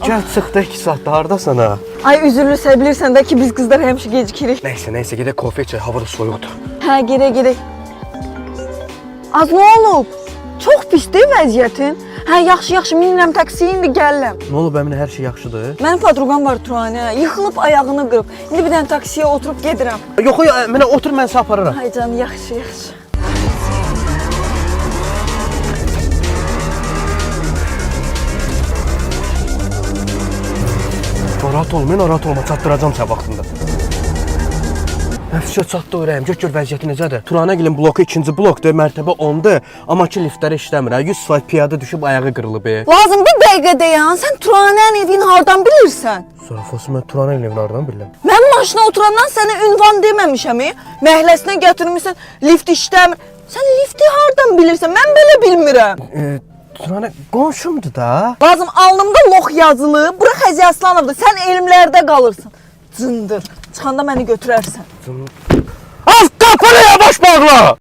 Gəl çıxdı 2 saatda, hardasan ha? Ay üzürlüsə bilirsən də ki biz qızlar həmişə gecikirik. Neyse gedək kofe içək, hava da soyuqdur. Hə, gedək. Az nə olub? Çox pisdir vəziyyətin. Hə, yaxşı, minirəm taksiyə, indi gəlirəm. Nə olub, əminə hər şey yaxşıdır? Mənim podruqam var Turanə, yıxılıb ayağını qırıb. İndi bir dənə taksiyə oturub gedirəm. Yox, mənə otur, mən səni apararam. Ay canım, yaxşı. Narahat olma, çatdıracam sən vaxtında. Nəfsə çatdı ürəyim, gör vəziyyəti necədir. Turanəgilin bloku 2-ci blokdur, mərtəbə 10-dur. Amma ki liftləri işləmir, 100% piyada düşüb ayağı qırılıb. Lazım bir dəqiqə dayan, sən Turanənin evini hardan bilirsən? Zarafası, mən Turanəgilin evini hardan bilirəm? Mən maşına oturandan sənə ünvan deməmişəm, məhəlləsinə gətirmişsən, lift işləmir. Sən lifti hardan bilirsən? Mən belə bilmirəm. Turanə qonşumdur da. Lazım alnımda lox yazılı, bura Xəzi Aslanovdur. Sən elmlərdə qalırsan. Cındır. Çıxanda məni götürərsən. Az qapını yavaş bağla!